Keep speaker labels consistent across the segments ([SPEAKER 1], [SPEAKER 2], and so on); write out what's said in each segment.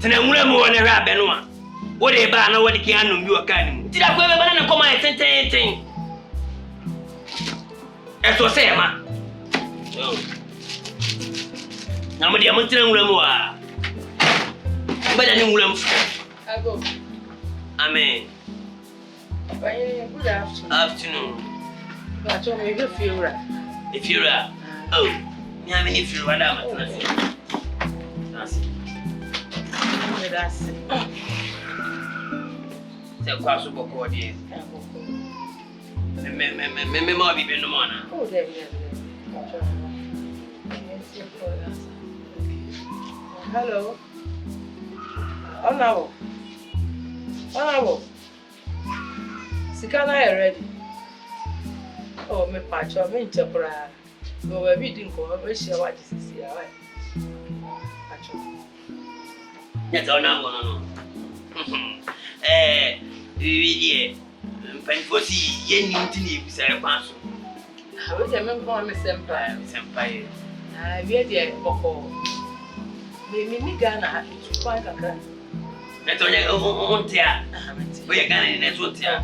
[SPEAKER 1] Tena mule mu wona hwa be no a. Wo de ba na wo de kian no bi o kan mu. Ti da ko be ba na ko ma tenten. Eso se ma. Na mo de mo tena mule mu a. Ba da ni mule mu.
[SPEAKER 2] Ago.
[SPEAKER 1] Amen.
[SPEAKER 2] Good afternoon.
[SPEAKER 1] Afternoon.
[SPEAKER 2] But you may Efiewura.
[SPEAKER 1] Efiewura. Oh, me am Efiewura da matna.
[SPEAKER 2] That's
[SPEAKER 1] Se kwaso boko de. Me mo bi no mona.
[SPEAKER 2] Oh, there. Hello. Honorable. Sikana are ready. Oh, me pacho, me nchekura. Go we bi din ko, we share what this is here. Pacho.
[SPEAKER 1] Yes, no. We Penfosi, Yenny Tini, Sarah Passo.
[SPEAKER 2] I will remember me senpai. We are there boko. Me Ghana happy to find a car.
[SPEAKER 1] That's on tia. We are Ghana in that one tia.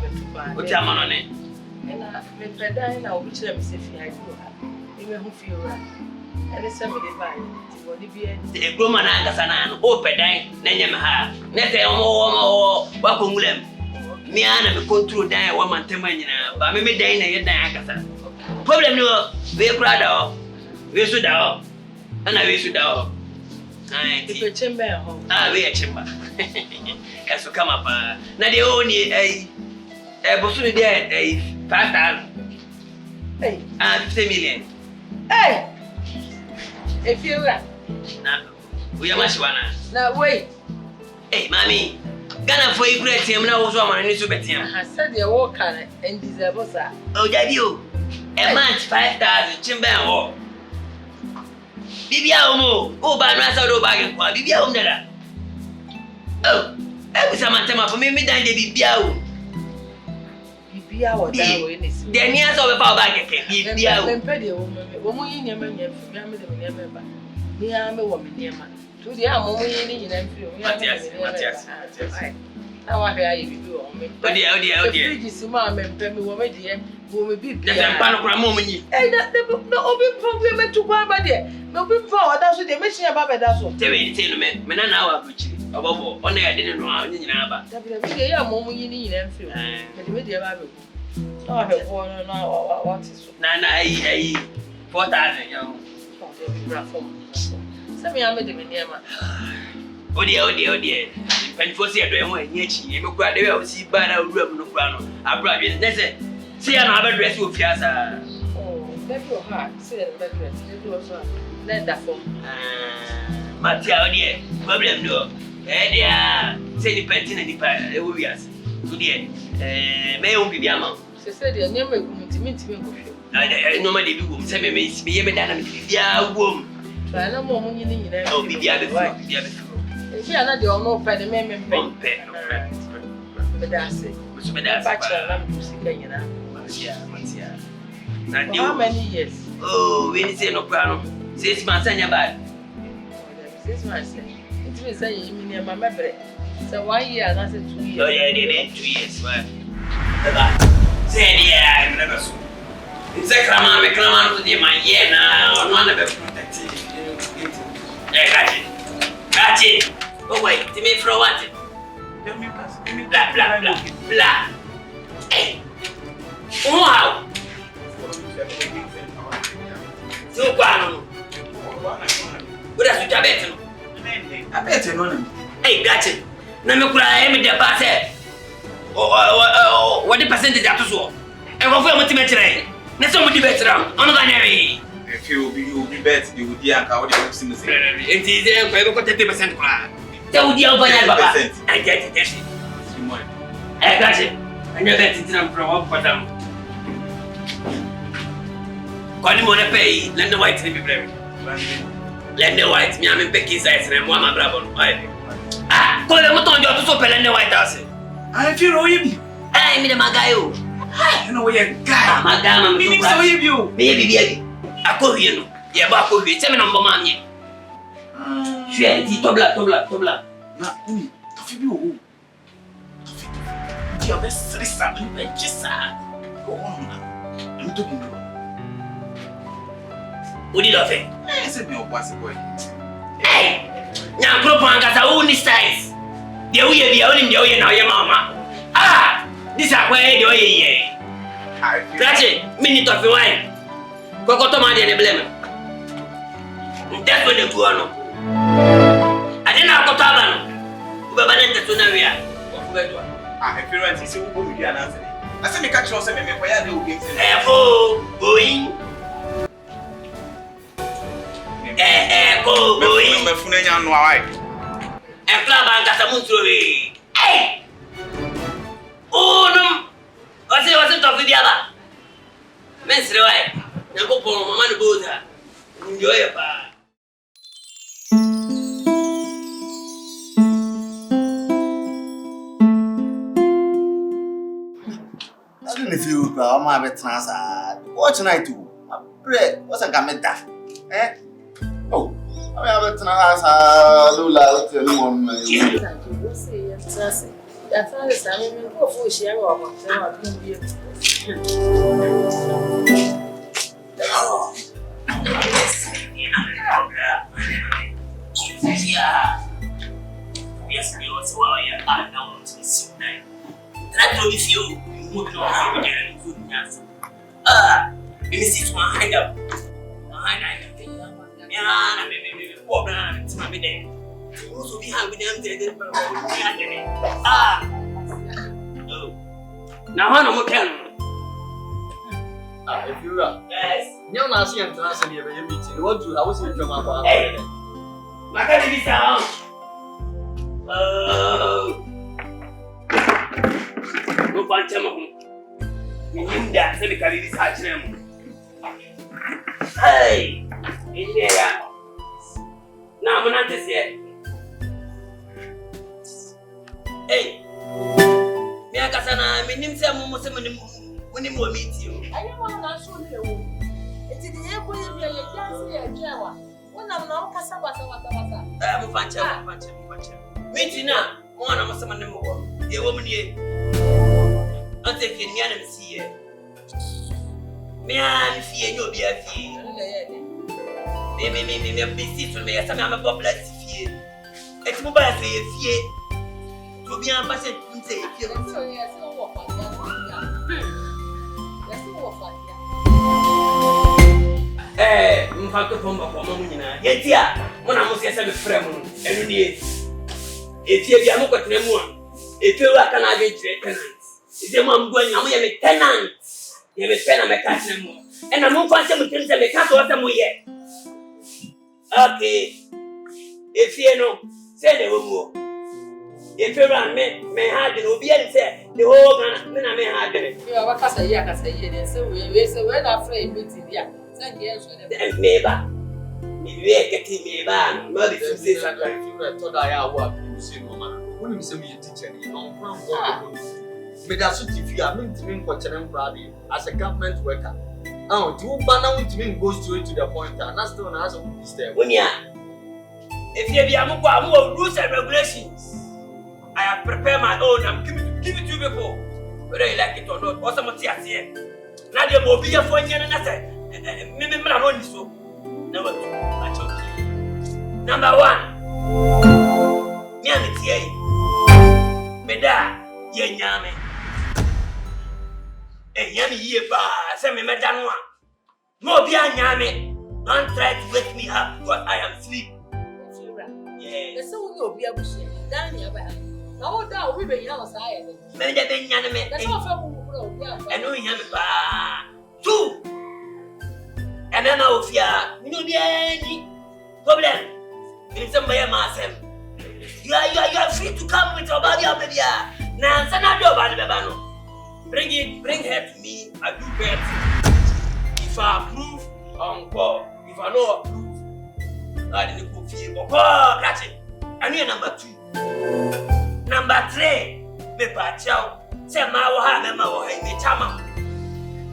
[SPEAKER 1] What's your man on it?
[SPEAKER 2] And I made Pedine, I will tell me if I do. You may feel right. And it's somebody by the
[SPEAKER 1] woman and open dine, Nanyamaha. Nete or Wakumulem. Miana be control die 1 month, but maybe dine a Diagasa. Problem no, we are proud. We should out. And I wish you down.
[SPEAKER 2] If a chamber home.
[SPEAKER 1] We are chamber. As to come up. Now the only a Bosuni there, a 5,000.
[SPEAKER 2] Hey,
[SPEAKER 1] 50 million.
[SPEAKER 2] Hey, Efiewura.
[SPEAKER 1] Now, we are much one.
[SPEAKER 2] Now, wait.
[SPEAKER 1] Hey, Mammy. Ghana for you, great team. Now, was one man in Subetia.
[SPEAKER 2] I said you walk on and deserve us.
[SPEAKER 1] Oh, that you. A month 5,000 chamber or Bibia Omo. Oh, by Rasa Bag and Bibia Omdera. Oh, every time for me, dine the Bibia. Bibia or the nearest of a power bag. Bibia.
[SPEAKER 2] Woman in your man, remember. Me, I'm a woman near man. To the arm, in and feel. Now I hear you on me. Oh, dear. This man, and Pemmy woman, dear, who will be the panogram. And no open problem to buy by there. No big power, that's what they mention about that's what. Tell me, men an hour, which above all, only I didn't know how in Abba. The moment you need and feel. But the media Bible. Oh, I have one now. What is Nana? 4,000 young. Send me a minute, dear man. Oh dear. Penfosi do one yechi. You go there will see banner room no grano. I brought you. Let's say, see another dress with Fiasa. Oh, that's your heart. See the dress. You also let that form. Matia, dear. Problem no. Dear. Say the pentin and the pie. It will be us. So dear. May you be among. She said, your name will come to me. I normally do. Send me, be a madam. Yeah, womb. Try no more money in there. Oh, be the other way. If you are not the only penny, men, but that's it. How many years? Oh, we didn't say no problem. 6 months and you're bad. 6 months. It will say you mean my memory. So 1 year, that's 2 years. Oh, yeah, they did 2 years. Say, yeah, I'm never so. It's a cram to the my year now. One of them protected. Got it. Oh, wait, to me for what? Blah. Hey. Wow. So, what else you have? I bet you know. Hey, got it. Now, look, I am in the past. Oh, what the percentage after so? And what for multimeter? Let's not be better. I'm not going to if you be better, you would be a coward. It is 30%. Tell the other I get it. I got it. I never get it from for them. Call him on a pay, let the white to be brave. Let the white me, I'm in Becky's eyes and I'm one bravo. Ah, call them on your to open and the White House. I feel you. I mean, my guy. You know, you're a guy, madame. Maybe. I call you. Yeah, but I call you. Tell me number man. She had it. Tobla.
[SPEAKER 3] Na, tofi bi o. Tofi. Dia be stressa, be chisa. Ko on na. Emi to bi no.
[SPEAKER 1] Odi lo fe.
[SPEAKER 3] Se bi o boss boy.
[SPEAKER 1] Hey! Nya group angasa who ni size. Dia uye bia oni dia uye na uye mama. Ah! This akwa dia uye ye. Trache, mini tofi wine. Koko to ma dia ne blame. That's when they go on. Aden akota ba no. Ubaba na nteto na wia. Ofubedwa.
[SPEAKER 3] Efiewura nti se wo bo mi ana ase. Ase me ka kiro se me koya de o game se.
[SPEAKER 1] Going. Going.
[SPEAKER 3] Me funa nya no awai.
[SPEAKER 1] Club angasa muntrowe. Hey! Onum. Wasi tofi dia ba. Mensre wai. Nyango po mama no boza. Enjoy pa.
[SPEAKER 4] I don't feel proud of my betrayal. Watch night too. Bread, what's a gameta? Eh? Oh, I have a betrayal. Lula, what's your name?
[SPEAKER 5] You say yes, I found a go for share of
[SPEAKER 1] Yes, we also are now to the soup night. Try to with you, moving on and good answer. Let me see to my hide up. My hide up. Yeah, maybe poor brand to my bed. Also be having them dead. No. Now, I'm okay.
[SPEAKER 6] Efiewura.
[SPEAKER 1] Yes.
[SPEAKER 6] Nyo na asi international here be meeting. What do I was in German for?
[SPEAKER 1] Hey. Maka di sound. No pancha mo. Minda se me kali sa chinem. Hey. Inde ya. Na mo na tese. Hey. Me akasa na minim se mo se mo mo meet you.
[SPEAKER 5] I want to show you. It's the air boy, you're dancing a jawa. When I'm not Casabasa.
[SPEAKER 1] I'm pancha. Meeting now, one of some more. The woman here. I think you can see it. Me, I'm fear you'll be a fee. Me, busy to me as I'm a popular fear. It's mobile fear. To be ambassador, say, if you're mfako pomba kwa mamu nyina. Yetia, mwana musi yasa mefremu. Enu niye. Etia bia muko tunemu a. Efiewura kana adwenkyerɛ tenant. Eze mu amgua nyina mo ye me tenant. Ye me pena me ka tunemu. Ena mo fa nse mutim se me ka so wasa mo ye. Okay. Efie no, se ne wo mu. Efiewura me ha de obi ani se the whole Ghana me na me ha de.
[SPEAKER 5] You are kasa ye den se we na afraid meeting dia.
[SPEAKER 1] Meba. Miwe keti meba. Mother to say something.
[SPEAKER 6] Efiewura told I work you say no man. When you say me teacher you know plan. Me da so TV a me ntimi nkɔkyerɛ mbrade as a government worker. Oh, do you ban out to go straight to the point and that's still an answer to this step.
[SPEAKER 1] Unia. If you be amu rules and regulations. I have prepared my own. I'm give it to you people. Whether you like it or not. Or someone here. Now the mobile phone na say me na no ni so. Number 2, achoki. Number 1. Me am tie. Meda ye nyame. Nyame ye ba say me meda no a. No be nyame. Don't try to wake me up because I am asleep. Yeah.
[SPEAKER 5] The so no be abushi. Dan ya ba. Na o da o be nya o sa ya be.
[SPEAKER 1] Me de be nyane me.
[SPEAKER 5] That's all from bro.
[SPEAKER 1] Eno nyame ba. 2. And then I'll fear, you know, any problem. In some way, myself. You are free to come with your body up here. Now, send out your body, Babano. Bring her to me. I do better. If I approve, encore. If I don't approve, I didn't go feel. Oh, catch it. And you're number 2. Number 3, me pachow. Say, my waha, me chama.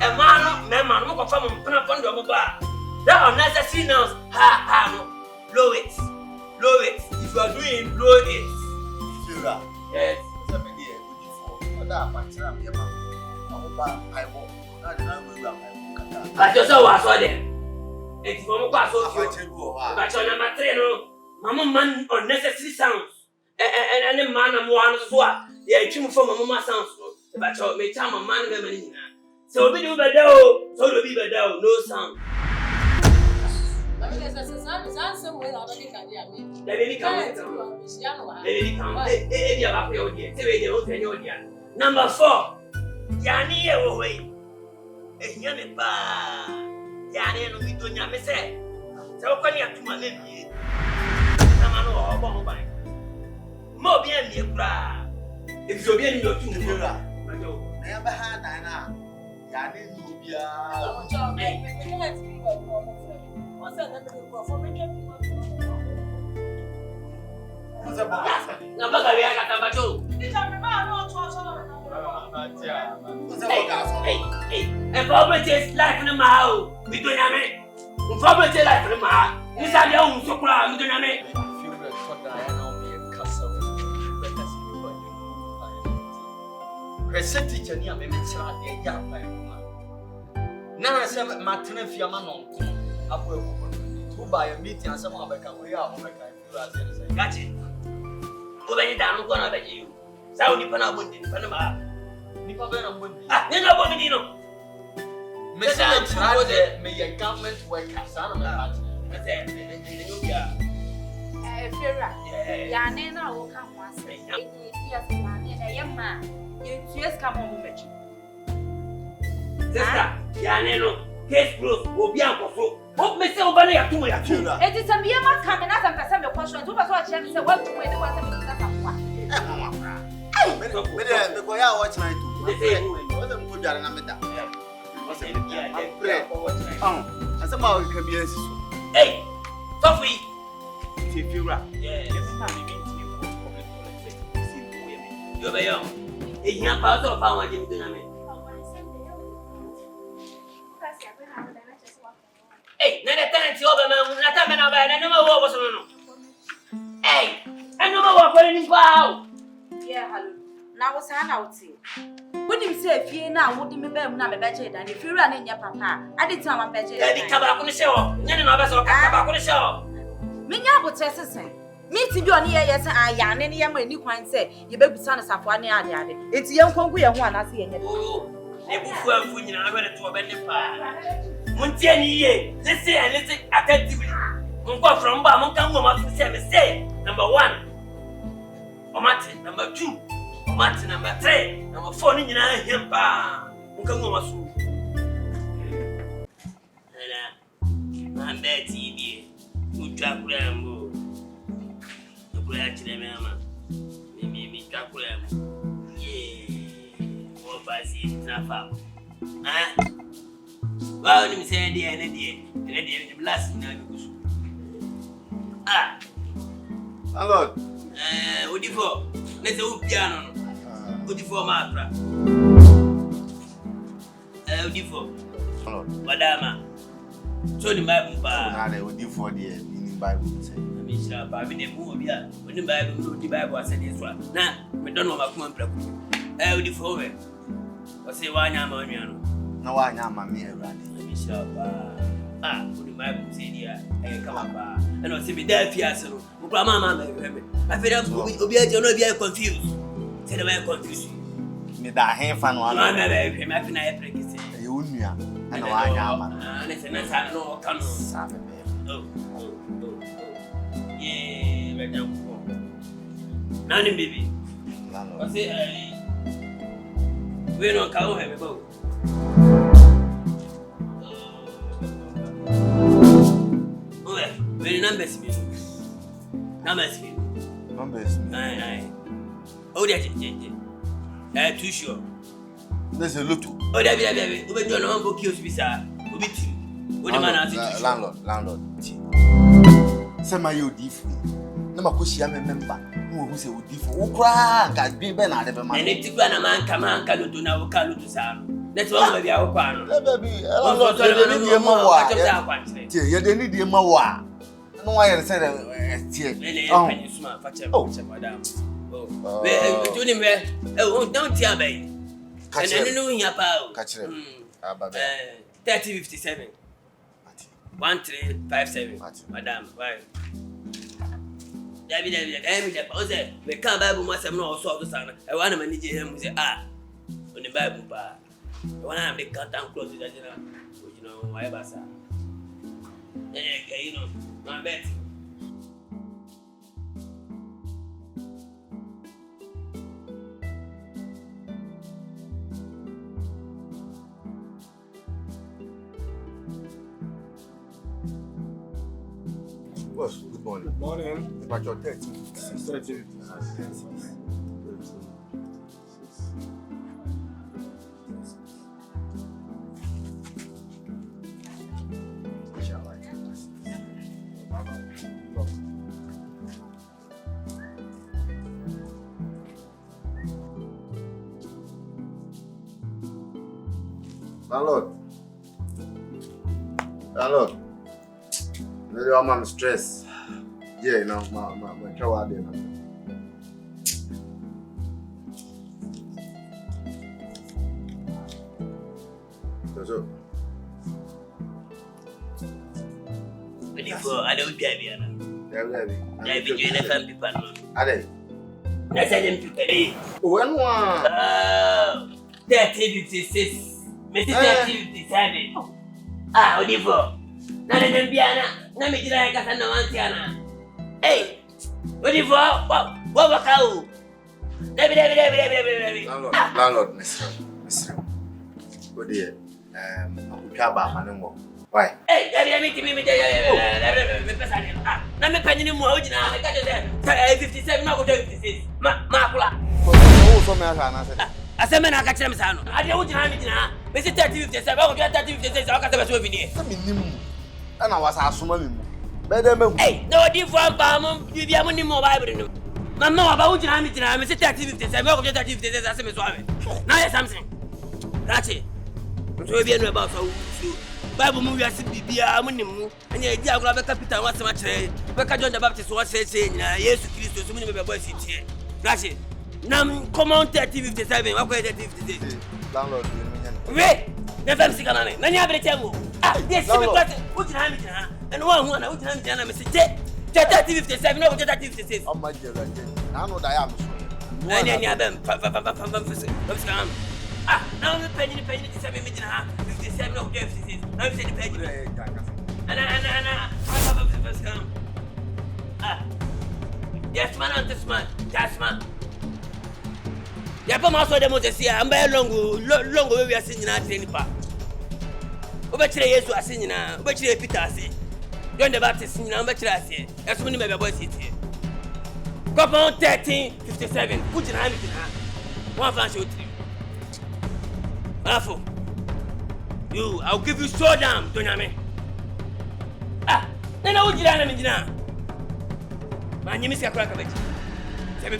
[SPEAKER 1] A man, no confirm on the mobile. That unnecessary nouns, no. Low it. If you are doing, low it.
[SPEAKER 4] Efiewura.
[SPEAKER 2] Yes.
[SPEAKER 4] Say me dey for. Oda apachira me ma. Oba aibo. Na dey na go gba aibo kaka.
[SPEAKER 2] But you so was so there. It's from kwa so few.
[SPEAKER 4] Apachiru o ha.
[SPEAKER 2] But your number 3 no. Mama man unnecessary sounds. And man am one so yeah, trim from mama sounds. But your me chama man me mani. So be do better o. So do be better o. No sound.
[SPEAKER 5] Let me say some way already can hear me.
[SPEAKER 2] The baby come. The baby come. Eh dia ba pe o dia. Se we dia o fe o dia. Number 4. Yani e wo we. Ehia me pa. Yani no mi do nya me se. Se o kwani atuma na mi. Na ma no o bo mo ban. Mo bi an mi kura. If you be an you too
[SPEAKER 4] Efiewura.
[SPEAKER 2] ma jo.
[SPEAKER 4] Na ya ba ha dan na. Ya ne no bia. What's up, boss?
[SPEAKER 2] Na ba ga ya ka ta ba jo. Hey. And poverty life in my house. We do not make. Poverty life in my house. This is your own so proud. We do not make.
[SPEAKER 6] Feel that for Diana be a castle. Better see for you. Her teacher near me, child, a young man. Now I said, Martin, if you're man on up to buy a meeting and some other can we are.
[SPEAKER 2] Got it. Over here down, I'm gonna bet you. Saudi Panabundi, Panama.
[SPEAKER 6] Nipa Ben and Bundy.
[SPEAKER 2] Ah, you know what we know.
[SPEAKER 6] Mr. Trade, may a government worker, son of a
[SPEAKER 5] Efiewura. Ya ne na wo ka ho ase. Eni dia se na ne na yema. Ye tues ka mo mo mechi.
[SPEAKER 2] Sister, ya no case close. Obi ankoso. What me say obana ya tumo ya tumo.
[SPEAKER 4] Efiewura.
[SPEAKER 5] Eti se me yema ka me na se mpese me kwasho. Tu ba so a che me se wa tu e de wa se me sa sa kwa.
[SPEAKER 4] Mama bra. Me go ya watch night too. What's them go jare na me da. What's them ya? Asema o ka bi ansi so.
[SPEAKER 2] Hey, Sophie.
[SPEAKER 4] Efiewura.
[SPEAKER 2] Yeah. Yo be yo. E nya pa so fa wa je mi do na me. Hey, na tenant yo be ma na ta me na ba na ma wo bo so no. Hey, eno ma wo ko ni kwa.
[SPEAKER 5] Yeah, hello. Na wo sa na uti. Wonim se fie na wo de me ba mu na me ba che dan. Efiewura na nya papa. Ade ti ma ba che.
[SPEAKER 2] Ya di taba ko ni se ho. Nya ni na ba so ka taba ko ni se ho.
[SPEAKER 5] Menya abotre sesen. Me ti bi oni ye se aya ne ye ma ni kwan se ye bebusa na safo ane ade ade. Enti ye nkonku ye ho anase ye nya.
[SPEAKER 2] Oh, e bu fu anfu nyina na ba de to ba ne pa. Mun tie ni ye. Listen attentively. Mun go from ba mun kan go ma se me say number 1. Omati number 2. Omati number 3. Number 4 ni nyina him pa. Mun kan go ma so. Ala. Man be TV. Utwa kura mbo. Kura chile me ama. Mi twa kura mbo. Wo basi trafa. Ah. Wow, ni mse ndiye blast na bikusu. Ah.
[SPEAKER 4] Lord.
[SPEAKER 2] Odifo. Nese upiano no. Odifo matra. Odifo.
[SPEAKER 4] Lord.
[SPEAKER 2] Madama. So ni Bible pa.
[SPEAKER 4] Na le odifo de ni Bible say.
[SPEAKER 2] Mi sha pa mi de mu obi a. Oni Bible no di Bible asede so. Na me don no makuma mpraku. Odifo we. O se wa nya ma onua no.
[SPEAKER 4] Na wa nya ma me Ewurade.
[SPEAKER 2] Mi sha pa. Ah, oni Bible say dia. Kama pa. And o se me da fiase no. Mo kra mama me hebe. Afeda obi a je no obi a confused. Say dem I confused.
[SPEAKER 4] Me da hen fa no
[SPEAKER 2] Ma
[SPEAKER 4] ano.
[SPEAKER 2] me be me afina e prekise.
[SPEAKER 4] E onua. Ana wa nya ma.
[SPEAKER 2] Ah, listen, na sa no kanu.
[SPEAKER 4] Sa me be.
[SPEAKER 2] Oh. Yeah, me jam ko. Nani baby.
[SPEAKER 4] Landlord.
[SPEAKER 2] O se we no ka o hebe ba. Very numbers me. Numbers me.
[SPEAKER 4] Numbers.
[SPEAKER 2] Aye. Oh, that's it. Too sure.
[SPEAKER 4] There's a lot.
[SPEAKER 2] Oh, that be. Obe do no go kill bisa. Obi ti. O de man as
[SPEAKER 4] Landlord. Say my odifo. Na makoshia me member. No who say odifo. Wo kra ga dwen be na de be man.
[SPEAKER 2] Ene ti kwa na man ka lutu na wo ka lutu sa no. That's why we be awo kwa no.
[SPEAKER 4] Baby, landlord, you need ma wa. Tie, you need ma wa. No why you say tie.
[SPEAKER 2] Ele e pani suma fa che madam. Oh. Do you know? Oh, don't tell me. And I don't know your power.
[SPEAKER 4] Catch them.
[SPEAKER 2] 3057. 1357. Madam, why? David, we can't buy more some more sort of son. I want to manage him with the on the Bible bar. I want to have the cut down close to that, you know, my bassa. You know, my bet.
[SPEAKER 4] Boss, good morning.
[SPEAKER 3] Good morning.
[SPEAKER 4] About your 30. Landlord. Maybe I'm stressed. Yeah, you know, my cow Aden. So.
[SPEAKER 2] Before I don't get it. I be doing a family partner.
[SPEAKER 4] Aden.
[SPEAKER 2] That's a them to pay.
[SPEAKER 4] When one?
[SPEAKER 2] 3056. Mr. 3057. Ah, Odivo. Nana Dembiana, Namijana Casana Mantiana. Hey, Odivo, what was how? David.
[SPEAKER 4] Landlord, Mr. Good dear. I'm Kaba, no. Why?
[SPEAKER 2] Hey, David, me, I'm a penny more original. I got 57, not 56. Macula.
[SPEAKER 4] Oh, so many.
[SPEAKER 2] I said, I catch them. I don't have it now. Mr. 3057, I'll get 3056. I'll get the here.
[SPEAKER 4] And I was assuming. Better,
[SPEAKER 2] hey, no different palm, you be a money more Bible. Mamma, about you, I'm Mr. 3057, I'll get 3056 as a swami. Now, something. That's it. So, we are about so. Bible movie as be a money move, and your dear grab a capital once a much. But I John the Baptist was saying, yes, Christ, so many boys here. That's it. Now, come on, 3057, I'll get 3056.
[SPEAKER 4] Landlord,
[SPEAKER 2] wait, never see Canaan. Many other tell yes, what's Hamilton, and one who I would have done a message. 3057, no, 3056.
[SPEAKER 4] Oh, my dear, I know that I am.
[SPEAKER 2] And any of them, now the penny 7 minutes, 57 of 56. I'm saying the penny. And yes, man, and this man, that's man. Yapa maso de Moses I'm very long we are singing at any park. Obetire Yesu asinyina, obetire Peter ase. John the Baptist sinyina, obetire ase. Eso many my boys here. Come on 1357. Put in hand in hand. One fan show 3. Afo. You, I'll give you so damn, don't you mean? Then I would get an engine. My name is Yakaka. 7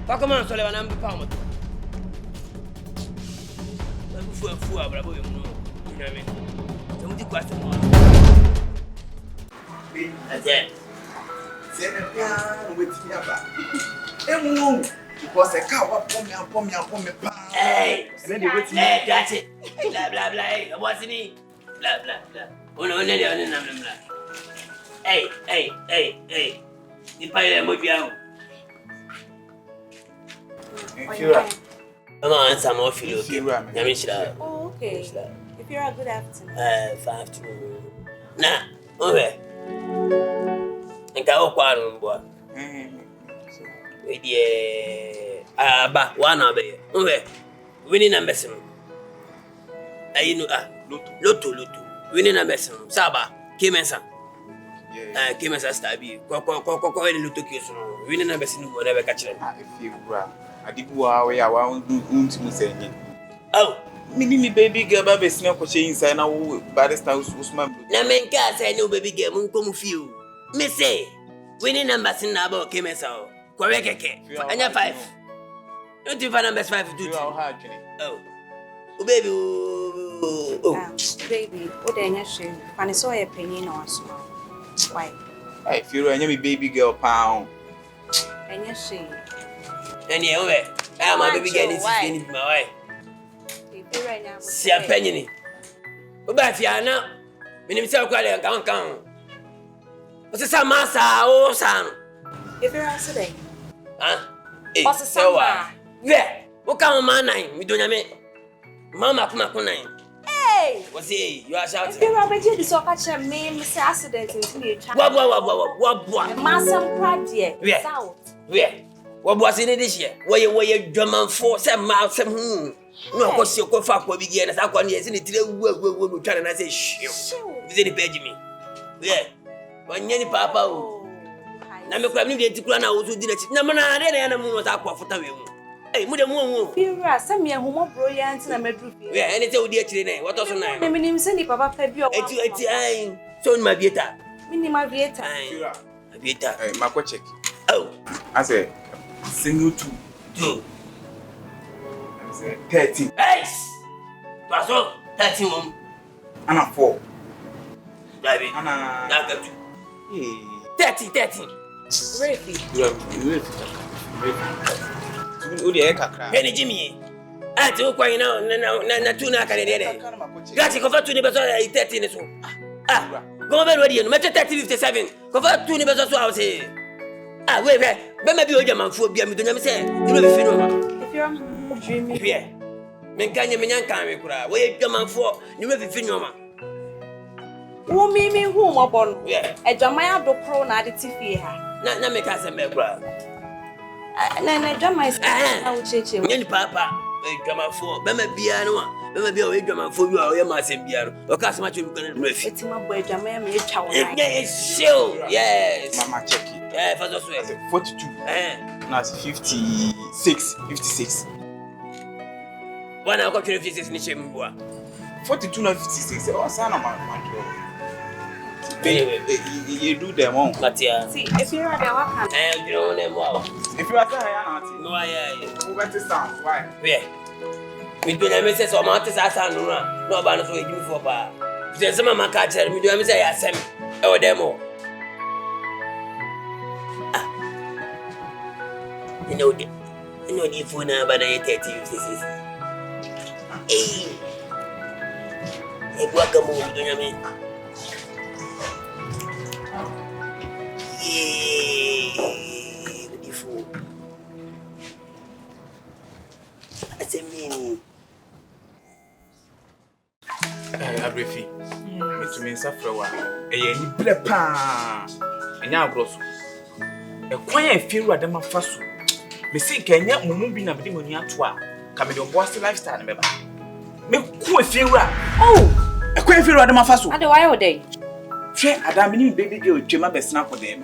[SPEAKER 2] come on, Sullivan, I'm the palm. Fool, bravo, you know what I mean? Don't you question more? That's it.
[SPEAKER 3] Send a piano with me about. Because a cow upon me.
[SPEAKER 2] Hey, that's it. Blah, blah, blah. What's in it? Blah, blah, blah. Oh, no, no. Hey. The pilot would be out.
[SPEAKER 7] Efiewura.
[SPEAKER 2] Come on, some more feel okay.
[SPEAKER 7] Oh, okay. Efiewura, good afternoon.
[SPEAKER 2] 5 to nah, okay. And go quarrel, boy. With the back one of it. Okay, winning a messenger. I know, Lotto. Winning a messenger. Saba, Kimensa. Kimensa Stabby. Coco, Lotto Kiss. Winning a messenger will never catch them.
[SPEAKER 8] Efiewura. Adibuwa we are one to say.
[SPEAKER 2] Oh,
[SPEAKER 8] me baby girl, baby, snap for saying, and I will barrister was my.
[SPEAKER 2] Namenka say no baby girl, won't come few. Me say, winning number sin about Kimensa. Correct, and you're 5. Don't you find numbers 5 to do? Oh, baby,
[SPEAKER 7] baby, what then you should? When I saw a penny or small. Why?
[SPEAKER 8] I feel I am a baby girl pound.
[SPEAKER 7] And you see,
[SPEAKER 2] Anyway, I'm a baby getting this my way. See a penny. But Fiana, when himself quite a count. What's a massa or son?
[SPEAKER 7] If you're today.
[SPEAKER 2] What's a sour? Yeah, what kind of man name? We don't know. Mamma, come up name.
[SPEAKER 7] Hey!
[SPEAKER 2] What's he? You are shouting.
[SPEAKER 7] If you're already the soccer chair, me, Mr. Accident, and me.
[SPEAKER 2] What?
[SPEAKER 7] Massam crab, dear.
[SPEAKER 2] Where? What was in this year? Where you German for some miles, some no, of course, you go for what began as I want years in the will try and I say, shoo. Visit the Benjamin. Yeah. When any papa. Now, I'm going to run out to dinner. Namana, then animal was up for time. Hey, Mother Moon.
[SPEAKER 7] You are some young woman, brilliant, and I'm a group.
[SPEAKER 2] Yeah, and it's all dear children. What also name?
[SPEAKER 7] My name is Sandy Papa Fabio.
[SPEAKER 2] It's so my Vieta.
[SPEAKER 7] Minima Vieta.
[SPEAKER 2] Vieta.
[SPEAKER 8] My check.
[SPEAKER 2] Oh,
[SPEAKER 8] I say single 2. 30.
[SPEAKER 2] Hey! That's all. 31.
[SPEAKER 8] And 4.
[SPEAKER 2] David.
[SPEAKER 8] And
[SPEAKER 2] 30.
[SPEAKER 7] Really?
[SPEAKER 2] Penny Jimmy. I took quite now, Natuna can Gatti convert to the bazaar 13 so. Go over ready, Meta 57. Convert to the bazaar house here. Wait, maybe you're man for Biam, do not say. You will be
[SPEAKER 7] If you're dreaming,
[SPEAKER 2] yeah. Menkanya Menyanka, where you man for, you will be finoma.
[SPEAKER 7] who me whom upon?
[SPEAKER 2] Yeah,
[SPEAKER 7] A Jamaya do crown at the TV.
[SPEAKER 2] not make us a member.
[SPEAKER 7] Nana Jamaica, I will change him.
[SPEAKER 2] Any papa, a drama for Bema Biano, Bema Bio, a drama for you, or your master Biano, or Casma to be
[SPEAKER 7] It's my boy Jamaica, child.
[SPEAKER 2] Yes, sure, yes.
[SPEAKER 8] Mama check it.
[SPEAKER 2] Yeah, for those ways.
[SPEAKER 8] 42. Now 56.
[SPEAKER 2] One I got 56 in the chamber.
[SPEAKER 8] 42 not 56. Oh, son of my you do them on.
[SPEAKER 2] But yeah,
[SPEAKER 7] See, if you're at our camp,
[SPEAKER 2] you know them well.
[SPEAKER 8] If you are saying,
[SPEAKER 2] No, yeah,
[SPEAKER 8] who better sound? Why?
[SPEAKER 2] yeah. We do not miss or Martis as I know, no banner for you for bar. There's some of my catcher, we do not say I send or demo. You know the phone number that you take to use. Hey, guacamole, do you mean? Beautiful. That's a meaning.
[SPEAKER 8] Abrifi. To me, suffer a while. A blepa. And now, gross. A quiet fear at them of Fasu. Missy Kenya, Mumubina, Bimonia Twa. Coming on Boston lifestyle, remember. Make quiet fear. Oh, a quiet fear at them of Fasu.
[SPEAKER 7] and why are they?
[SPEAKER 8] Che Adamini baby girl Jema Besna for them.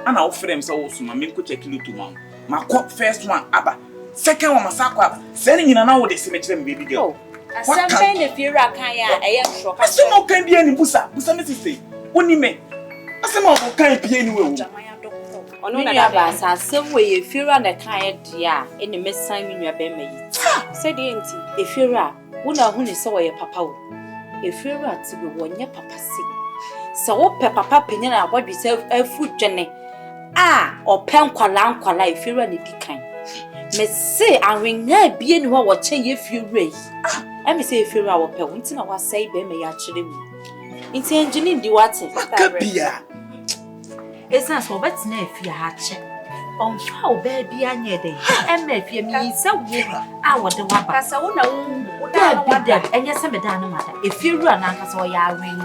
[SPEAKER 8] And I'll offer them so my milk check you to mom. My court first one, Abba. Second one, Masakwa. Sending in an hour the cemetery baby girl.
[SPEAKER 7] Some kind of fear I am sure.
[SPEAKER 8] I say more can be any busa. Busa Mrs. Say, what you mean? I say more can be anywhere.
[SPEAKER 7] On another some way if you're on a kind dear in the miss Simon your baby. Said the auntie, if you're a who saw your papa. If you're a to be one your papa sick. So what papa penny and what yourself a food journey. Or pen quala if you're an kind. Me say I ring there being what watching if you raise. I may say if you're our parents and I was say be me actually. It's engineering the water.
[SPEAKER 5] It's not so bad if you had check. On how baby I need it. And maybe me so I want the one pass. I won't know that be dead. And yes, I'm a done matter. If you run out of your ring,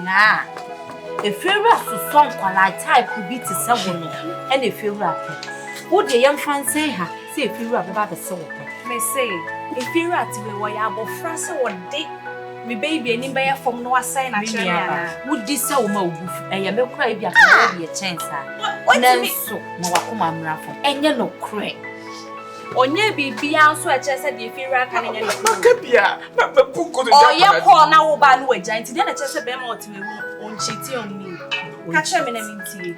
[SPEAKER 5] if you rush to some quality type could be to someone, and if you rap, would the young fan say her? See if you rap about the soul.
[SPEAKER 7] May say, if you're at the way I will frass or dick, me baby and buy from no sign actually.
[SPEAKER 5] Would this so move? And you may cry be a chance. What so no come raffle, and you no cray.
[SPEAKER 7] On your baby also a chest at the Efiewura can in
[SPEAKER 5] oh, your call now by no giant, then a chest of them on cheating on me. Catch him in a minty.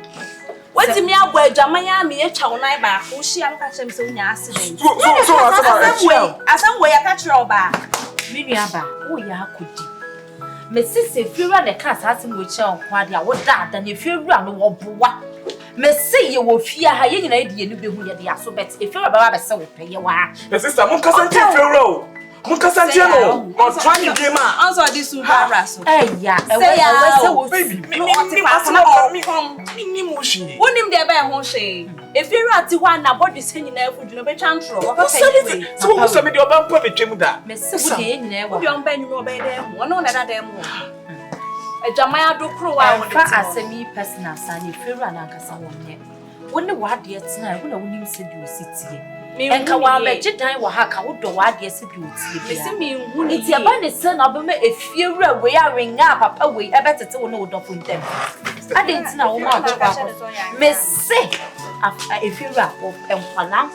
[SPEAKER 5] What's the mere word, Jamaya, me a chow neighbor, who she and catch him so in accident. So, as some way I catch your bar. Miriaba, oh, ya could do. Mrs. If you run the cat, has him with your quadia, what that, and if you run, what boy. Me say you will fear her, you know, you be who you are so bet if you're about a soul pay you are.
[SPEAKER 8] The sister, Munkasan Efiewura. Munkasan Tiano. Or trying to game out.
[SPEAKER 7] Answer this super rassle.
[SPEAKER 5] Eh, yeah,
[SPEAKER 8] Baby, me motion.
[SPEAKER 7] Won him there by home say. If you're at the one about this hanging there for you, be chantro.
[SPEAKER 8] So what's the video about Papa Chemuda?
[SPEAKER 5] Miss Say, never
[SPEAKER 7] young Ben, you obey them, one on another them. A Jamaya do crow
[SPEAKER 5] out as a me personal son, if you're an anchor someone here. When the word yet tonight, when I wouldn't sit you city. And Kawabe, Jedai Wahaka would do what yes, if you would me. It's your bunny son of me if you're wearing up a way, I better to know of them. I didn't know much about Miss Say. If you're up of Palam.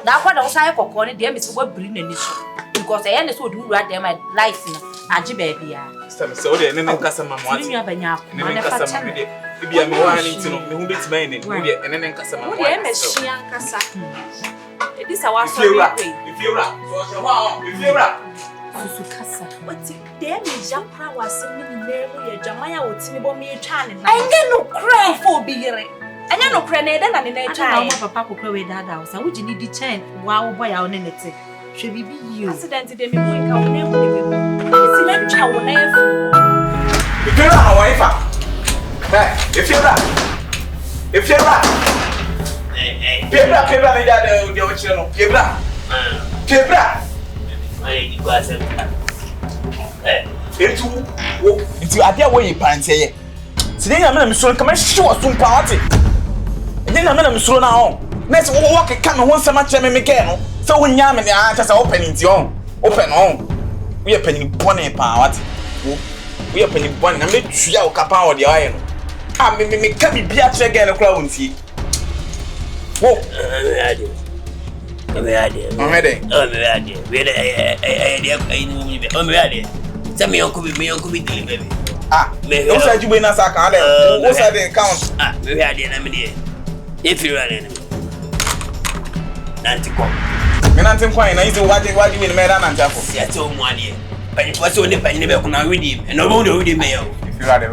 [SPEAKER 5] Now, what I was I for calling them is what bring an issue because I understood who write them my life in a baby.
[SPEAKER 8] So they never customer one. You have a yap, and customer. If you are wanting to know who beats mine, and then customer.
[SPEAKER 7] This is our story.
[SPEAKER 8] If you're up, if you're up.
[SPEAKER 7] What's it? There is young crowd was singing there. Jamaya would see me a child.
[SPEAKER 5] I get no cry for being.
[SPEAKER 7] And you're no credit and in a child.
[SPEAKER 5] Papa could play that house. I would you need the chain while by our nenity. Should be you.
[SPEAKER 7] Accidentally, they may go never. It's in a child.
[SPEAKER 8] If you're a wife, if you're up, if you're up, Pebra, they got the channel. Pebra. Into a dear way, Panty. Today, I'm going to come and show some party. And then I'm going to show now. Let's walk a camera once a much and make it. So when Yam and the artists are opening to open home. We are penning bonnet power. We are penning bonnet and make sure you cap out the iron. I mean, can be beer again a crown. See. Oh, I'm ready.
[SPEAKER 1] Tell me, Uncle be baby.
[SPEAKER 8] Ah, those are you when I can't. What's that they count?
[SPEAKER 1] Ah, we are the enemy. If you are an enemy, Nantico.
[SPEAKER 8] Nothing quite. I used to watch you in Medan and Jaffo.
[SPEAKER 1] Yes, so 1 year. But it was only penny never could read him, and no one would be mail.
[SPEAKER 8] If you are the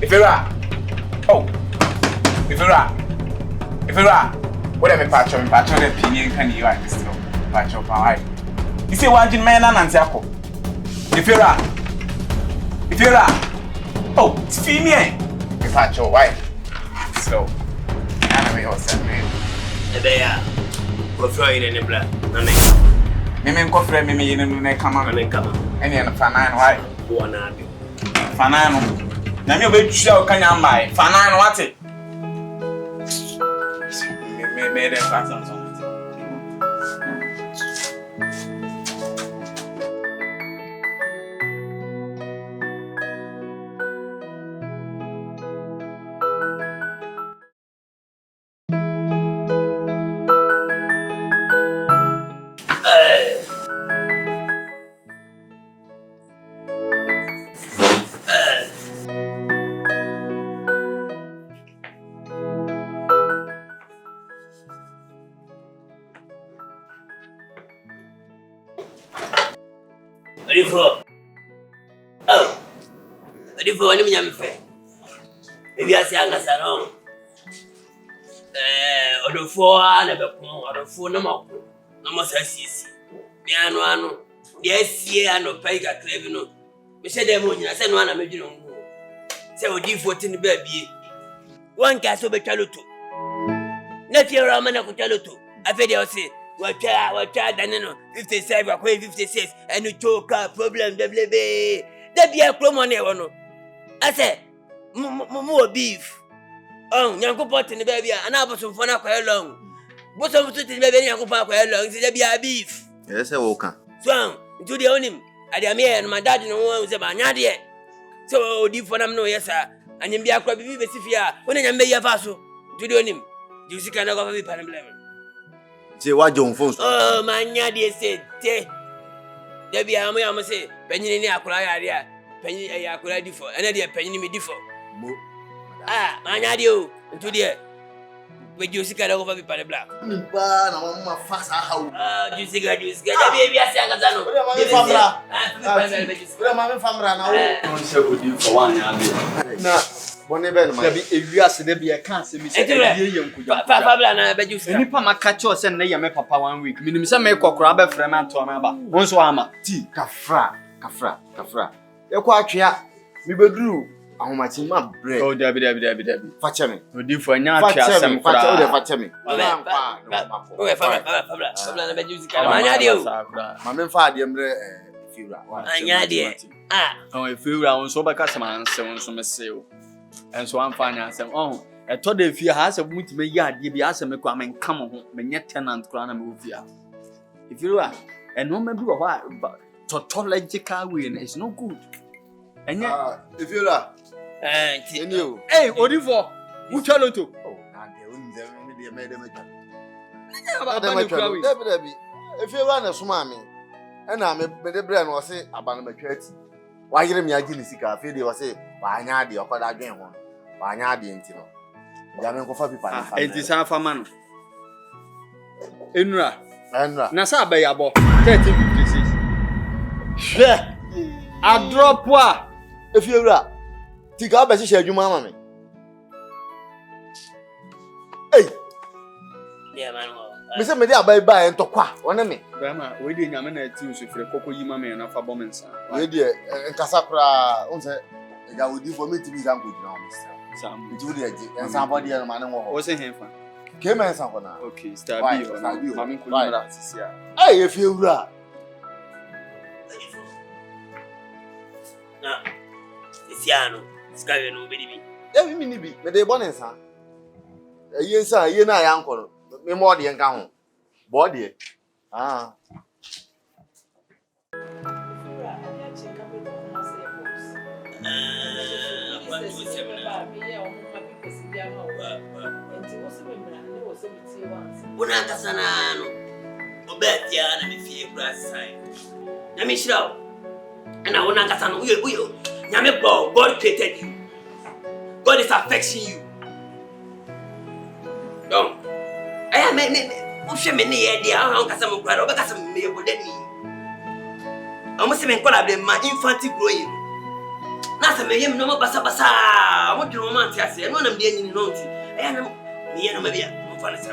[SPEAKER 8] if you are. Oh, if you are. Whatever patch of the opinion can you like this patch of my eye. You see, watching Medan and Jaffo. If you are. Oh, it's female. If I show white. So, anyway, or something.
[SPEAKER 1] They are. Go flying in the blood.
[SPEAKER 8] Mimi coffee, Mimi, and come on and come on. Any other fanine white.
[SPEAKER 1] One army.
[SPEAKER 8] Fanano. Now you will show can you buy? Fanine what it? Made them pass on something. Ready for any young fair. Maybe I say I'm a salon. Or the 4 or the 4 no more. No more says Piano, yes, yeah, no pega cravino. We said them when I said one I made you. Say, what do you 14 baby? One castle be chaluto. Not your Ramana Cotaluto. I fed you say. What child, Danino, 57, 56, and you talk a problem, the baby. There be a promo. I said, more beef. Oh, young pot in the baby, and I was for not quite long. What's up to the baby, young papa quite long? There be a beef.
[SPEAKER 4] Yes, I walk.
[SPEAKER 1] So, to the own him, I am here, and my dad no one was about not yet. So, deep for them, no, yes, sir. And you be a crab, Sifia, when I may have also to the own him. You see, cannot go with Panama.
[SPEAKER 4] Say what John Fons.
[SPEAKER 1] Oh, man, they said, there be a man say, Penny in Aquaria, Penny Aquaria for, and a penny me differ. Ah, man, you, to the but you see, can over with Panama Black.
[SPEAKER 4] I'm fast. How
[SPEAKER 1] you see, you see, baby, I say,
[SPEAKER 6] I'm famra now. For 1 year.
[SPEAKER 4] Bone be no ma.
[SPEAKER 6] Dabi ewiase da bi e kan se mi se ye yenkuja.
[SPEAKER 2] Fabla na be juice.
[SPEAKER 6] Enipa maka cho se na ye me papa 1 week. Minim se me kokora be frɛ me anto me aba. Won so ama.
[SPEAKER 4] Ti kafra. E kwa atwea mi beduru ahomachi ma bre.
[SPEAKER 6] Oh dabi.
[SPEAKER 4] Fa che me.
[SPEAKER 6] Odifo anya atwea asem kora.
[SPEAKER 4] Fa che me.
[SPEAKER 2] Okay, Fabla na be juice ka. Anya de o.
[SPEAKER 4] Ma me fa ade mre Efiewura.
[SPEAKER 2] Anya de.
[SPEAKER 6] Oh Efiewura won so baka sem ansem won so me se o. Enso amfa anya asem. Oh eto de fie ha asem mutime yi ade bi asem ko amenka mo ho menye tenant kora na me ofia. Efiewura eno ma bi wo ha tautological way is no good. Enya
[SPEAKER 4] Efiewura.
[SPEAKER 2] Enti.
[SPEAKER 6] Hey Odifo, wutwa loto.
[SPEAKER 4] Oh, na de unze me de me twa. Dabi. Efiewura na soma me. Na me de bre na o se abana matwa ati. Wa yire me agi ni sika afi de o se wa anya ade okoda adwen ho. Wa anya ade enti no. Ya me nkofa pipa na fa.
[SPEAKER 6] Enti sa fa man. Enura.
[SPEAKER 4] Na
[SPEAKER 6] sa ba ya bo 1356. Hwe. A drop wa.
[SPEAKER 4] Efiewura. Tika ba hye adwuma ama me. Hey.
[SPEAKER 2] Yeah man.
[SPEAKER 4] Me se me de abai ba entokwa wona me.
[SPEAKER 6] Bama we de nyame na ati usufre kokko yima me na fa bomensa.
[SPEAKER 4] We de nkasa kra unse ya wodi for me ti bi zango gina o misra.
[SPEAKER 6] Sam.
[SPEAKER 4] Nti wodi agi ensan body no ma ne wo ho.
[SPEAKER 6] Wo se henfa.
[SPEAKER 4] Ke me ensan ko na.
[SPEAKER 6] Okay, star B. Mami ko yima sisi a.
[SPEAKER 4] Hey Efiewura.
[SPEAKER 2] Na. Isiano. Skawe no be bi.
[SPEAKER 4] E mi ni bi me de bon ensan. Eye nsan eye na ya nko no. Me mo de nka ho. Bo de.
[SPEAKER 2] Una kasana no. Obetia na me fie kura sai. Na me shirawo. Na una kasana uyo. Nyame God created you. God is affecting you. Don't. I me ushe me ne ye dia han kasa mo kura. Obekasa me ye bodani. Omo se me nkola be ma infant growing. Na se me yem no basa. Omo dwuro mo anti ase. No na me de ni no nti. Aya na me ye no ma bia. Mo fa na sa.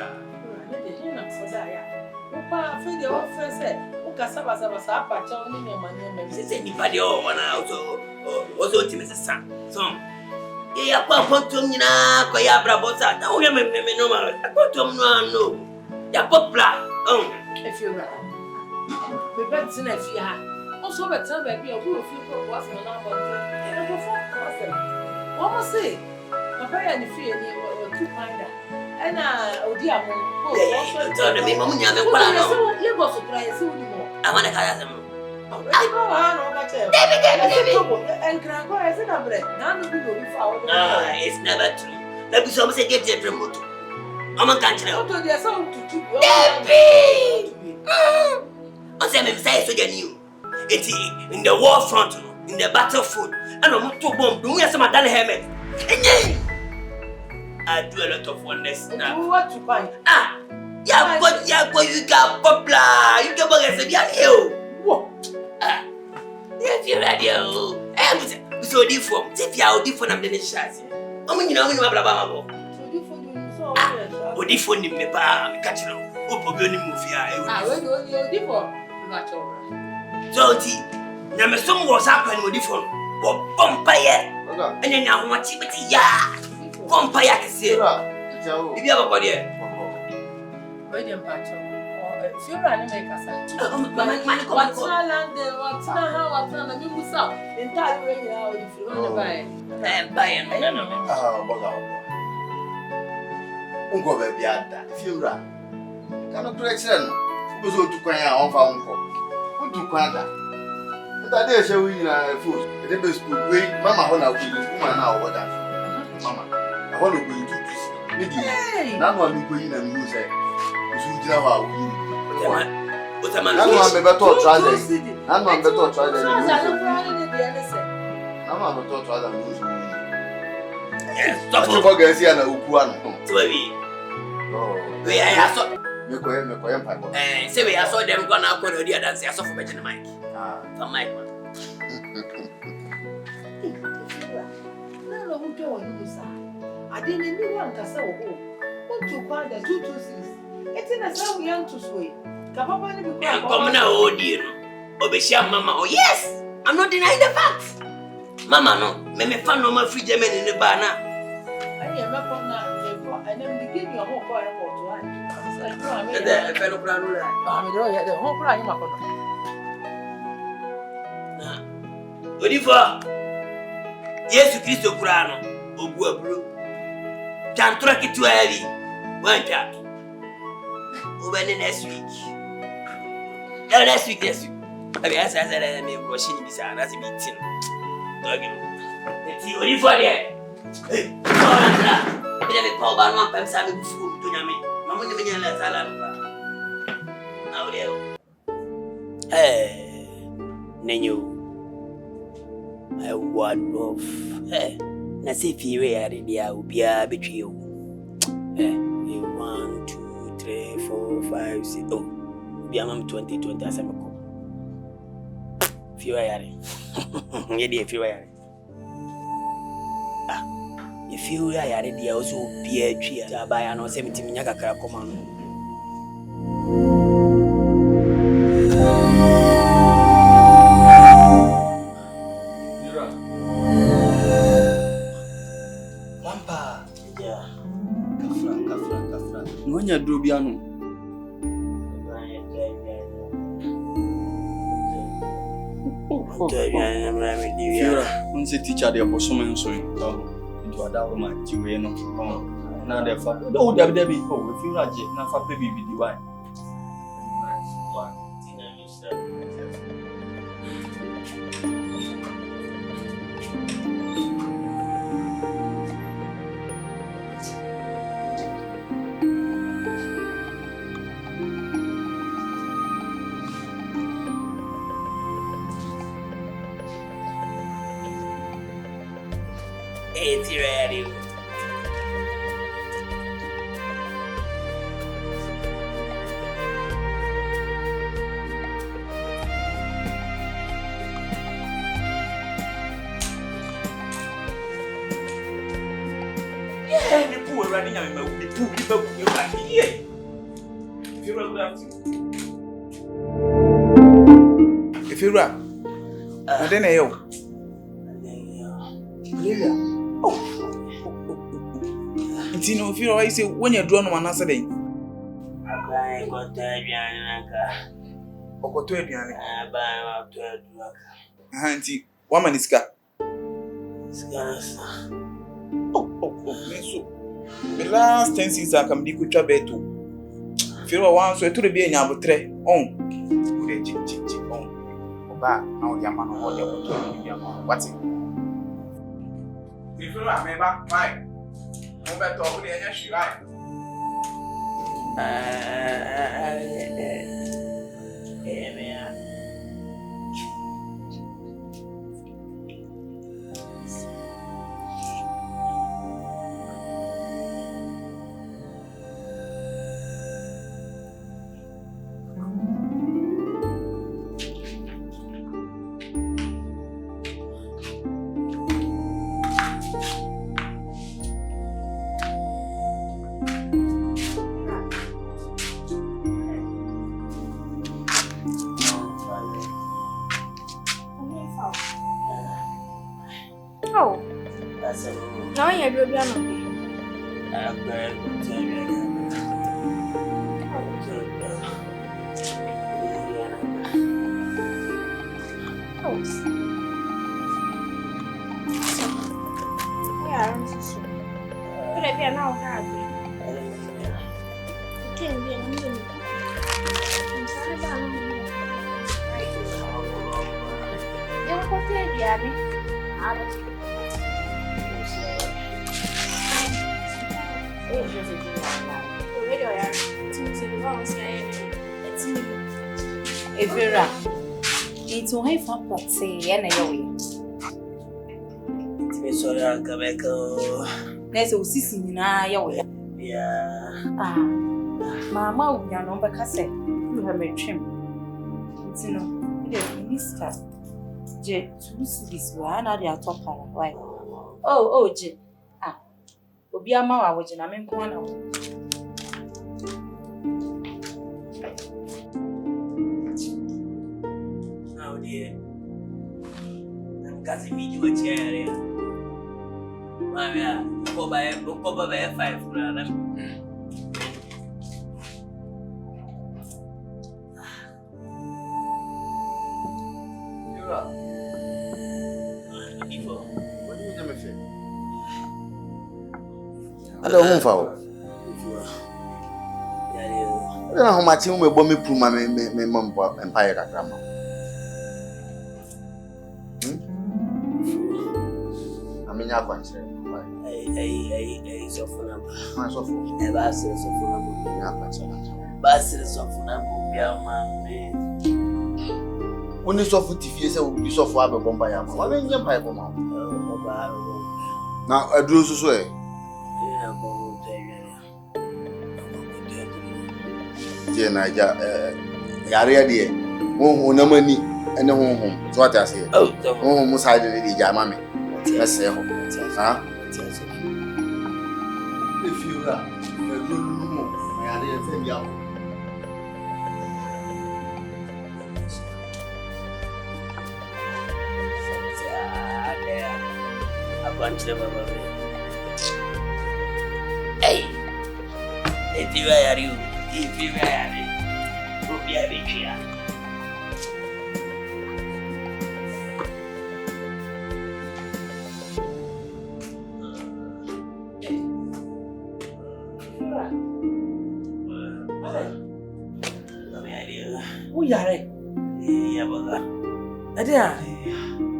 [SPEAKER 9] Pa fe de o fe se o kasa basa apa cha oni me manya me
[SPEAKER 2] se ni pa de o wana o ti me sa so e ya pa pontom nyina ko ya bra bosa ta o ya me no ma pontom no ya popla
[SPEAKER 9] Efiewura me bet na fi ha o so bet na ba bi o ku fi ko wa so na bo e ko fo ko se o mo se papa ya ni fi ni o tu panda ena odi amo o
[SPEAKER 2] so de me mamu nyame kwala no
[SPEAKER 9] ye go surprise uni mo
[SPEAKER 2] amana ka ya se mo
[SPEAKER 9] Iko wa no ka che David enkra ko ese na bre na no bi no bi fa o
[SPEAKER 2] it's never true na bi so mo se get the moto mama kan chire
[SPEAKER 9] o to dia so tutu
[SPEAKER 2] David o se me say so jani o enti in the war front in the battlefield and mo to bomb do we say madam helmet enye I do a lot of wonders now.
[SPEAKER 9] What to buy?
[SPEAKER 2] Ya go you got popular. You get bugger say ya yo.
[SPEAKER 9] What?
[SPEAKER 2] Yes, you radio. So different. If you are different I'm the chance. Omo nyina omo bla bla bo.
[SPEAKER 9] So different so o
[SPEAKER 2] different ni me pa me catch no. O pobi oni mu fia e.
[SPEAKER 9] We do different. We got you.
[SPEAKER 2] So ti na me som was happen o different. Bo bompaye. Enya nya ho chi beti ya. Bompaye akese. Bibi abako de.
[SPEAKER 9] We dem patch. Efiewura na me kasa.
[SPEAKER 2] Mama ko.
[SPEAKER 9] What's land what's na me musa. Entire we ya o Efiewura na buy.
[SPEAKER 2] Buy no.
[SPEAKER 4] Boga. Unko be bia da. Efiewura. Kana kure kire no. Ozo tukwan a on fa unko. Utukwan da. Nta de ehye wi na food. E de be school we mama ho na ku mama na wo da. Mama. I want to go into this. Maybe now I'm going to lose it. You should have a win. That's why I'm better try that. I'm better try that. I'm better try that. Lose. Yes. Stop. You forget see na ukuan.
[SPEAKER 2] So we. Oh. We are so.
[SPEAKER 4] Me koye mpaibo.
[SPEAKER 2] Say we are so them gonna go the other say so for better mic. The mic man.
[SPEAKER 9] do one use. I didn't know one cassa or what to find the 226. It's in a sound young to sway. Papa,
[SPEAKER 2] come now, oh dear. Obesha, Mama. Oh, yes. I'm not denying the facts. Mama, no. Me found no more free German in the bar now.
[SPEAKER 9] I am up on that, and then begin your whole fire for one.
[SPEAKER 2] The fellow crown.
[SPEAKER 9] I'm the whole crying.
[SPEAKER 2] What if Yesu Christo Kurano, Obuabru, can track it too early. One tap. Over the next week. Next week. I mean, as I said, I may rush in this and as a meeting. Let's see what you for there. Hey, I never call by one time, Sammy food to Yami. Mamma, the million salad. Now, there. Hey, Nenu. I would love. Na say Efiewura there will be a betray you. 1, 2, 3, 4, 5, 6. Oh, be am 2020 as I'm call. Efiewura. Yeah, Efiewura. Efiewura there also be a tree. Abaya no 70 minya kakra koma no.
[SPEAKER 6] Nonya drobiano. Efiewura, unse teacher de bosom enso yi. Into ada ma jiwe no. Na de fa. Do David oh Efiewura je na fa pe bibi di why.
[SPEAKER 2] It's ready. Yeah, the poor running out of the two people you're right here.
[SPEAKER 8] Efiewura. Aden e yo. Ntino Efiewura why say when you draw no man answer dey.
[SPEAKER 2] Abai go to aduane nka.
[SPEAKER 8] Okoto aduane.
[SPEAKER 2] Abai wa to aduane.
[SPEAKER 8] Nti wa maniska.
[SPEAKER 2] Scarce.
[SPEAKER 8] Meso. The last 10 seasons I come di kutwa beto. Efiewura wan so to be enya abotre. On. Wo dey chi on. Oba na o dia ma no o dey okoto dia ma. What it? Efiewura me ba fine. Mo beto o dey enya shirai.
[SPEAKER 10] Oh, now you're going to be. Yeah, I'm so sorry. But I be now happy. Can't be a minute. I'm sorry about it. You're going to Abby.
[SPEAKER 7] Efiewura, it's only for what say, and I know.
[SPEAKER 2] Sorry, Uncle Michael.
[SPEAKER 7] There's a sissy na ya.
[SPEAKER 2] Yeah.
[SPEAKER 7] Mama will be an overcast. You have a trim. It's no, the minister. J, to see this one, I are top. Why? Oh, J. Obi ama wa wogina me nko na wo.
[SPEAKER 1] Now dear. I'm catching me to a chair. Mamma, go by 5 grand.
[SPEAKER 4] Ada hu fa o. Na ho machi mo mebo me puma me mambo empire kakra ma. Amenya kwanche.
[SPEAKER 1] Ei, sofuna.
[SPEAKER 4] Ma sofu.
[SPEAKER 1] E ba se sofuna mo
[SPEAKER 4] Na kwanche.
[SPEAKER 1] ba se sofuna mo bia ma me.
[SPEAKER 4] Oni sofu tifie se obi sofu abebo mba ya ma. Wa me nya mpa ko ma. Na aduro suso e. Je na ja yare ya de ho na mani ene ho so ata se ho mu side de ja ma me ese ho ha Efiewura lulu mo yare ya se ya
[SPEAKER 1] Hey, if you are you, will be a big here.
[SPEAKER 9] Who yare?
[SPEAKER 1] Yeah, but
[SPEAKER 9] Aden.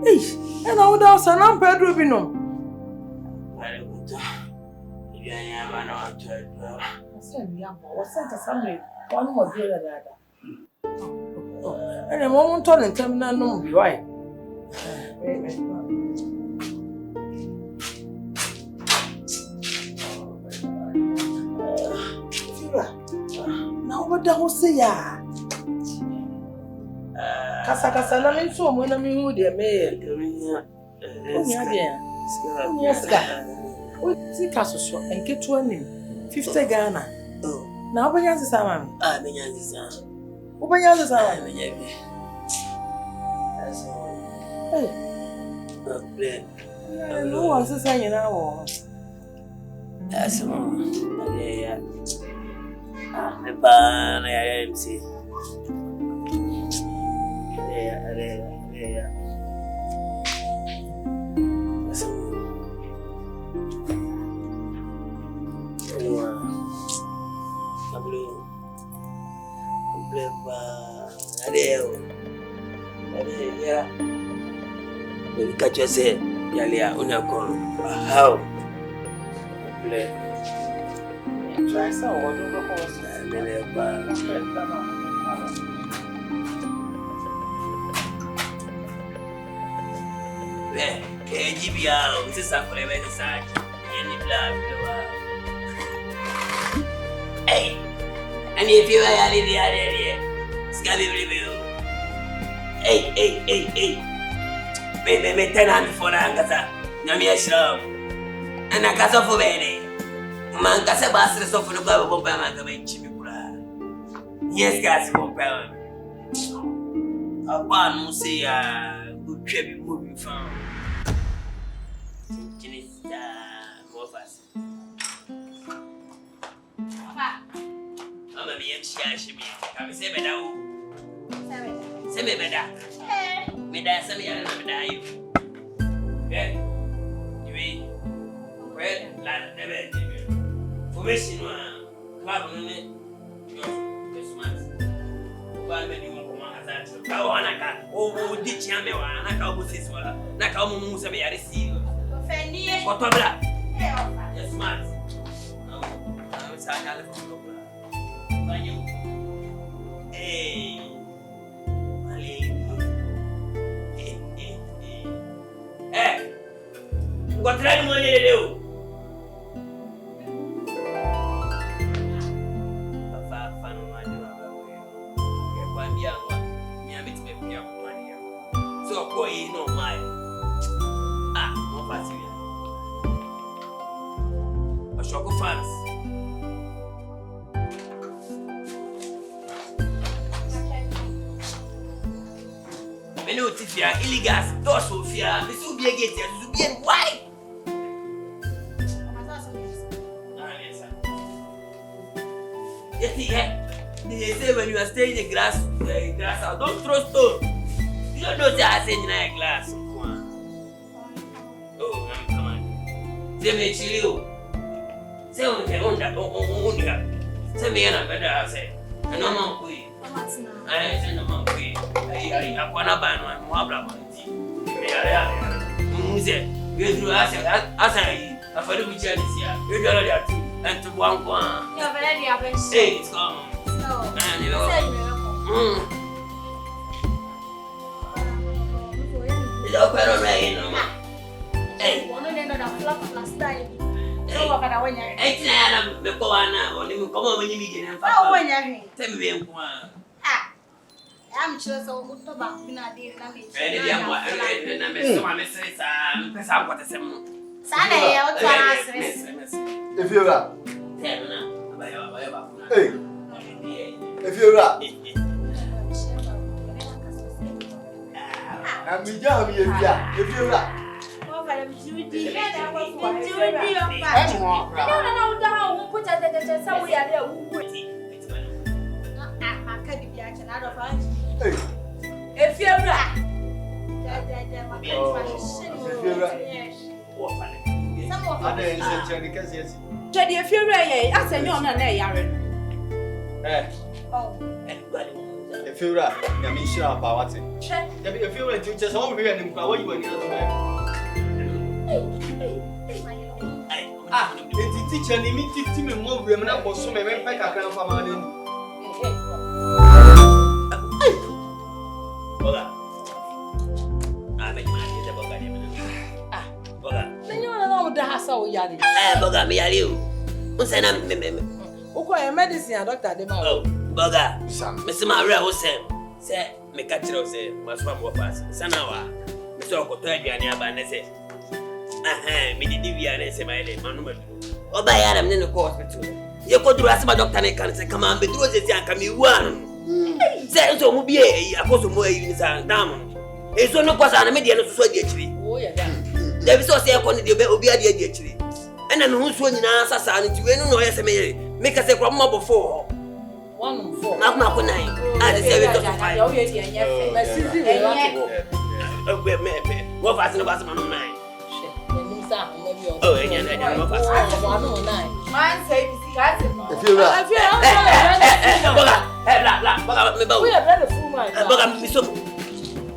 [SPEAKER 9] Hey, and I would also not Pedro Bino.
[SPEAKER 1] very good. You are not to
[SPEAKER 9] I said, was sent to somebody, one more dear than that. And a moment on in terminal no be right. Now what the whole say ya? Kasa na me so mo na me hu de me. Onya de. Yes ka. O ti kaso so enketu anim 50 Ghana. Na obanya sisa ma me.
[SPEAKER 1] Ah, me nyanzi sa.
[SPEAKER 9] Obanya sisa ma
[SPEAKER 1] Me
[SPEAKER 9] me.
[SPEAKER 1] nyanzi. Aso.
[SPEAKER 9] Eh,
[SPEAKER 1] Play.
[SPEAKER 9] no one sisa nyina wo.
[SPEAKER 1] Aso. Yeah. Ah, me ba na ya MC. Yeah. Aso. Catch yourself, Yalia, Unacon. How?
[SPEAKER 9] Try so what do the horse.
[SPEAKER 1] KGBR, this is a forever side. Any blood. Hey, and if you are the Scabby review. Hey. Me tenant for Angasa, Namia Shroud. And a casa for Bene. Mancasa Basters of the Baba Bomba Chimicura. Yes, gas compare. Upon Musia, good trip moving from more fast. I'm a BM Come say better. Say me better. Me da some ya na me da you. Okay? You mean? Well, la never. Formation one. Club no me. Christmas. Ba me di mo ma asa. Ka o anaka. O di chia me wa anaka o sis wa. Na ka o mu se me ya receive.
[SPEAKER 10] Feni.
[SPEAKER 1] Otobla. Yes, smart. I'm sa ka le ko. Ba you. Hey. Encontrar uma leleu. Papa no mani wa wewe. Ke kwambia ngwa. Mimi tumepia kutania. So kwa hii no mai. Ah, mo pasilia.
[SPEAKER 2] Choco fans. Many of Tifia, illegal, doors Sophia, Miss Ubia Gate, Zubian, why? Yes, they say when you are staying in the grass house, don't throw stone. You don't know that I say in a glass. Oh, come on. Say me chill. Say on the onda. Say me and I better say. And no man queen. I say no man queen. I want to ban my mobile. Say, you do as I for the weekend this year. You do that too. And to one.
[SPEAKER 10] You're very happy.
[SPEAKER 2] Hey, it's gone.
[SPEAKER 10] And
[SPEAKER 2] you it's all quite alright, no man. Hey,
[SPEAKER 10] one of them that flop last time. So what can I win?
[SPEAKER 2] Hey, I'm the Koana, or you come on when you begin and
[SPEAKER 10] Oh, when you're
[SPEAKER 2] tell me,
[SPEAKER 10] I'm sure so good to back in a day.
[SPEAKER 2] and I'm what I said.
[SPEAKER 10] Sunday, I'll try to
[SPEAKER 4] Efiewura. Hey. Efiewura. Na mi ja mi Efia. Efiewura.
[SPEAKER 10] Efiewura.
[SPEAKER 6] Aden se cheri kesi esi.
[SPEAKER 7] Jadi Efiewura ye asenye ona na yare.
[SPEAKER 6] Efiewura, ya mi shira pa wate. Ya bi Efiewura ti uche so wo hwe nim kwa wo yiwa ni ato ba. Enti teacher ni mi titi me mo hwe me na boso me me pe kakra fa ma ni.
[SPEAKER 2] Boga. Boga ni me. Boga.
[SPEAKER 9] No, the house or yadi.
[SPEAKER 2] Boga, me are you? What's an
[SPEAKER 9] Okay, medicine, doctor.
[SPEAKER 2] Oh, Boga, Mr. Maria was saying, say, me catch it, say, must one more pass. Sanawa, Mr. Okotoya, and Yabanese. Me did Divian, say my name, Manuel. Oh, by Adam, then the course with you. You go to ask my doctor, and can say, come on, be through this young, come you one. Say, so, be a course of more in Diamond. It's so no cause I'm a median of society.
[SPEAKER 9] Oh, yeah.
[SPEAKER 2] There is also a quantity of Obia actually. And then who's winning answer, son, to no SMA. Make us a grandma before
[SPEAKER 9] 1 4.
[SPEAKER 2] Not 9. And the 7 of 5. What was the last man of 9? Oh, again, I don't know.
[SPEAKER 7] Man say
[SPEAKER 4] Efiewura.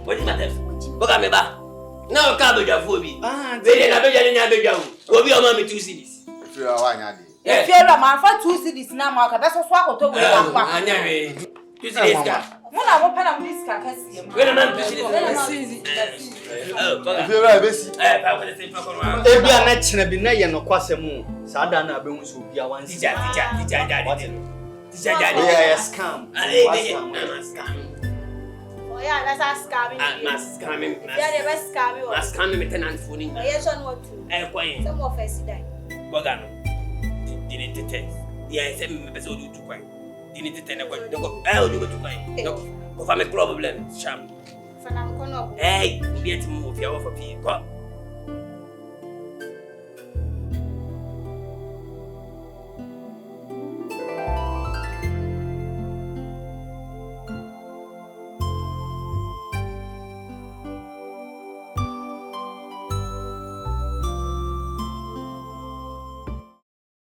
[SPEAKER 2] What is matter? Boga now cabbage of Fobi. They never get any other. Will be a mommy 2 cities.
[SPEAKER 4] Efiewura wa nya de.
[SPEAKER 7] Efiewura man for 2 cities na ma ka beso so akoto we papa.
[SPEAKER 2] Anyame. 2 cities ka.
[SPEAKER 7] Mo na wo pena mo diska kase mo.
[SPEAKER 2] We na man 2 cities. Oh, Boga.
[SPEAKER 4] Efiewura ebesi.
[SPEAKER 2] Pa for the same for one.
[SPEAKER 6] E bia na chene bi na ye no kwasem. Sa da na be hu so bia wan
[SPEAKER 2] Teacher daddy.
[SPEAKER 6] Yeah, scam.
[SPEAKER 2] Scam.
[SPEAKER 10] Yeah, that's a scamming.
[SPEAKER 2] Scamming.
[SPEAKER 10] Yeah, they were scamming.
[SPEAKER 2] Scamming me tenant phone.
[SPEAKER 10] Yes, on what to?
[SPEAKER 2] Quiet.
[SPEAKER 10] Some of us die.
[SPEAKER 2] Bogano. Didn't it test? Yeah, send me episode to quiet. Didn't it tell what? Don't go. Do to quiet. Go for me problem. Sham.
[SPEAKER 10] For now,
[SPEAKER 2] hey, be at move your offer.